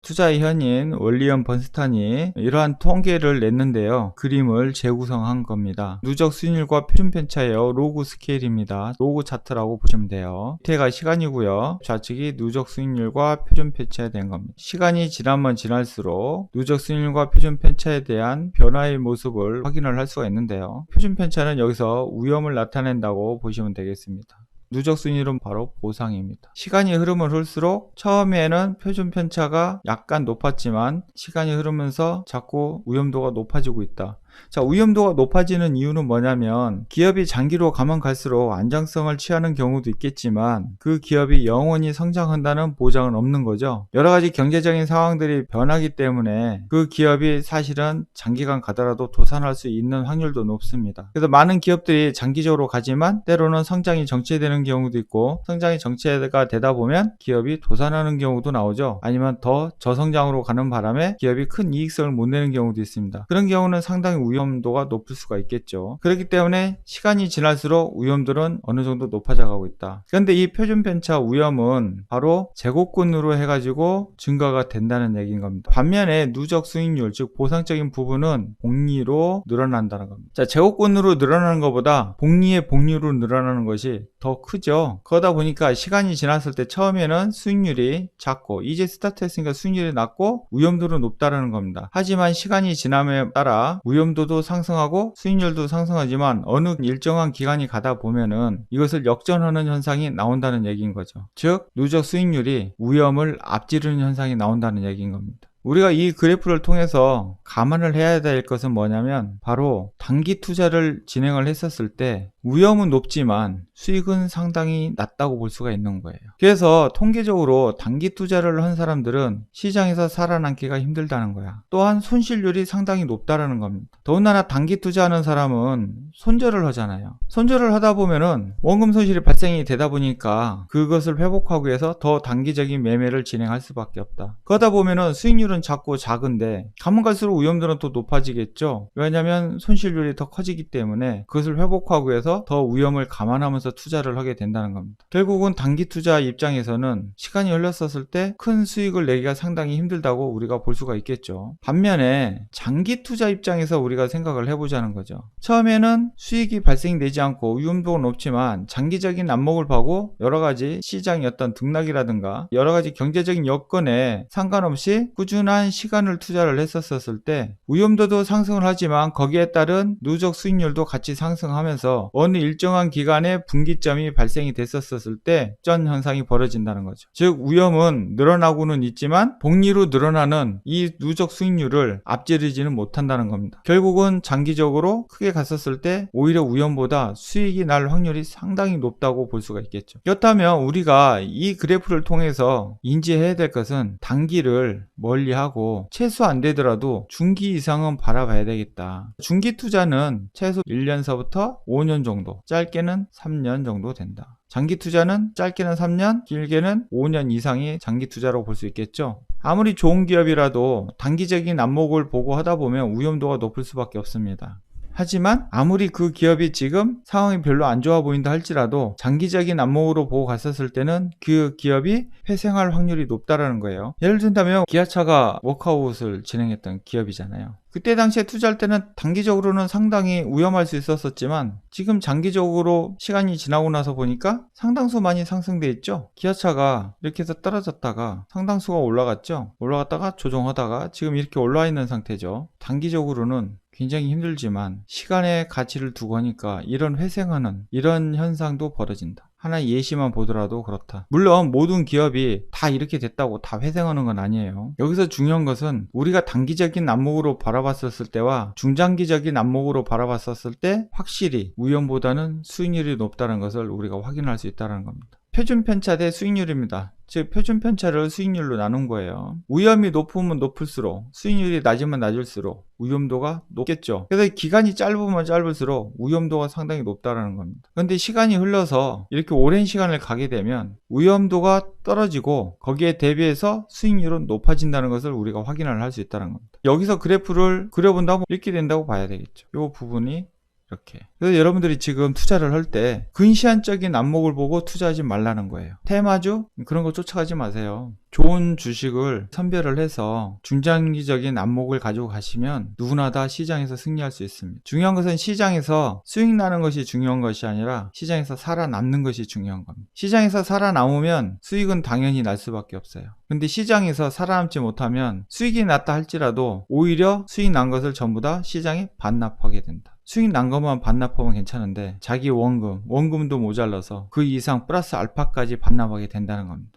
투자의 현인 월리엄 번스탄이 이러한 통계를 냈는데요. 그림을 재구성한 겁니다. 누적 수익률과 표준 편차예요. 로그 스케일입니다. 로그 차트라고 보시면 돼요. 밑에가 시간이고요. 좌측이 누적 수익률과 표준 편차에 대한 겁니다. 시간이 지나면 지날수록 누적 수익률과 표준 편차에 대한 변화의 모습을 확인을 할 수가 있는데요. 표준 편차는 여기서 위험을 나타낸다고 보시면 되겠습니다. 누적 수익률은 바로 보상입니다. 시간이 흐르면 흐를수록 처음에는 표준 편차가 약간 높았지만 시간이 흐르면서 자꾸 위험도가 높아지고 있다. 자, 위험도가 높아지는 이유는 뭐냐면 기업이 장기로 가면 갈수록 안정성을 취하는 경우도 있겠지만 그 기업이 영원히 성장한다는 보장은 없는 거죠. 여러 가지 경제적인 상황들이 변하기 때문에 그 기업이 사실은 장기간 가더라도 도산할 수 있는 확률도 높습니다. 그래서 많은 기업들이 장기적으로 가지만 때로는 성장이 정체되는 경우도 있고 성장이 정체가 되다 보면 기업이 도산하는 경우도 나오죠. 아니면 더 저성장으로 가는 바람에 기업이 큰 이익성을 못 내는 경우도 있습니다. 그런 경우는 상당히 위험도가 높을 수가 있겠죠. 그렇기 때문에 시간이 지날수록 위험들은 어느 정도 높아져 가고 있다. 그런데 이 표준 편차 위험은 바로 제곱근으로 해가지고 증가가 된다는 얘기인 겁니다. 반면에 누적 수익률, 즉 보상적인 부분은 복리로 늘어난다는 겁니다. 자, 제곱근으로 늘어나는 것보다 복리의 복리로 늘어나는 것이 더 크죠. 그러다 보니까 시간이 지났을 때 처음에는 수익률이 작고 이제 스타트했으니까 수익률이 낮고 위험도는 높다는 겁니다. 하지만 시간이 지남에 따라 위험도도 상승하고 수익률도 상승하지만 어느 일정한 기간이 가다 보면은 이것을 역전하는 현상이 나온다는 얘기인 거죠. 즉 누적 수익률이 위험을 앞지르는 현상이 나온다는 얘기인 겁니다. 우리가 이 그래프를 통해서 감안을 해야 될 것은 뭐냐면 바로 단기 투자를 진행을 했었을 때 위험은 높지만 수익은 상당히 낮다고 볼 수가 있는 거예요. 그래서 통계적으로 단기 투자를 한 사람들은 시장에서 살아남기가 힘들다는 거야. 또한 손실률이 상당히 높다라는 겁니다. 더군다나 단기 투자하는 사람은 손절을 하잖아요. 손절을 하다 보면은 원금 손실이 발생이 되다 보니까 그것을 회복하기 위해서 더 단기적인 매매를 진행할 수밖에 없다. 그러다 보면은 수익률은 자꾸 작은데 가면 갈수록 위험도는 또 높아지겠죠. 왜냐하면 손실률이 더 커지기 때문에 그것을 회복하기 위해서 더 위험을 감안하면서 투자를 하게 된다는 겁니다. 결국은 단기 투자 입장에서는 시간이 흘렀었을 때 큰 수익을 내기가 상당히 힘들다고 우리가 볼 수가 있겠죠. 반면에 장기 투자 입장에서 우리가 생각을 해보자는 거죠. 처음에는 수익이 발생되지 않고 위험도가 높지만 장기적인 안목을 보고 여러 가지 시장의 어떤 등락이라든가 여러 가지 경제적인 여건에 상관없이 꾸준한 시간을 투자를 했었을 때 위험도도 상승을 하지만 거기에 따른 누적 수익률도 같이 상승하면서 어느 일정한 기간에 분기점이 발생이 됐었을 때 전 현상이 벌어진다는 거죠. 즉 위험은 늘어나고는 있지만 복리로 늘어나는 이 누적 수익률을 앞지르지는 못한다는 겁니다. 결국은 장기적으로 크게 갔었을 때 오히려 위험보다 수익이 날 확률이 상당히 높다고 볼 수가 있겠죠. 그렇다면 우리가 이 그래프를 통해서 인지해야 될 것은 단기를 멀리하고 최소 안 되더라도 중기 이상은 바라봐야 되겠다. 중기 투자는 최소 1년서부터 5년 정도, 짧게는 3년 정도 된다. 장기 투자는 짧게는 3년, 길게는 5년 이상이 장기 투자라고 볼 수 있겠죠. 아무리 좋은 기업이라도 단기적인 안목을 보고 하다 보면 위험도가 높을 수밖에 없습니다. 하지만 아무리 그 기업이 지금 상황이 별로 안 좋아 보인다 할지라도 장기적인 안목으로 보고 갔었을 때는 그 기업이 회생할 확률이 높다라는 거예요. 예를 든다면 기아차가 워크아웃을 진행했던 기업이잖아요. 그때 당시에 투자할 때는 단기적으로는 상당히 위험할 수 있었지만 지금 장기적으로 시간이 지나고 나서 보니까 상당수 많이 상승돼 있죠. 기아차가 이렇게 해서 떨어졌다가 상당수가 올라갔죠. 올라갔다가 조정하다가 지금 이렇게 올라와 있는 상태죠. 단기적으로는 굉장히 힘들지만 시간의 가치를 두고 하니까 이런 회생하는 이런 현상도 벌어진다. 하나의 예시만 보더라도 그렇다. 물론 모든 기업이 다 이렇게 됐다고 다 회생하는 건 아니에요. 여기서 중요한 것은 우리가 단기적인 안목으로 바라봤었을 때와 중장기적인 안목으로 바라봤었을 때 확실히 위험보다는 수익률이 높다는 것을 우리가 확인할 수 있다는 겁니다. 표준 편차 대 수익률입니다. 즉 표준 편차를 수익률로 나눈 거예요. 위험이 높으면 높을수록 수익률이 낮으면 낮을수록 위험도가 높겠죠. 그래서 기간이 짧으면 짧을수록 위험도가 상당히 높다는 겁니다. 그런데 시간이 흘러서 이렇게 오랜 시간을 가게 되면 위험도가 떨어지고 거기에 대비해서 수익률은 높아진다는 것을 우리가 확인을 할 수 있다는 겁니다. 여기서 그래프를 그려본다면 이렇게 된다고 봐야 되겠죠. 이 부분이 이렇게. 그래서 여러분들이 지금 투자를 할 때 근시안적인 안목을 보고 투자하지 말라는 거예요. 테마주? 그런 거 쫓아가지 마세요. 좋은 주식을 선별을 해서 중장기적인 안목을 가지고 가시면 누구나 다 시장에서 승리할 수 있습니다. 중요한 것은 시장에서 수익 나는 것이 중요한 것이 아니라 시장에서 살아남는 것이 중요한 겁니다. 시장에서 살아남으면 수익은 당연히 날 수밖에 없어요. 근데 시장에서 살아남지 못하면 수익이 났다 할지라도 오히려 수익 난 것을 전부 다 시장에 반납하게 된다. 수익 난 것만 반납하면 괜찮은데 자기 원금도 모자라서 그 이상 플러스 알파까지 반납하게 된다는 겁니다.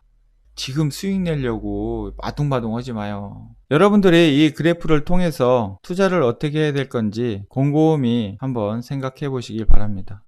지금 수익 내려고 아둥바둥 하지 마요. 여러분들이 이 그래프를 통해서 투자를 어떻게 해야 될 건지 곰곰이 한번 생각해 보시길 바랍니다.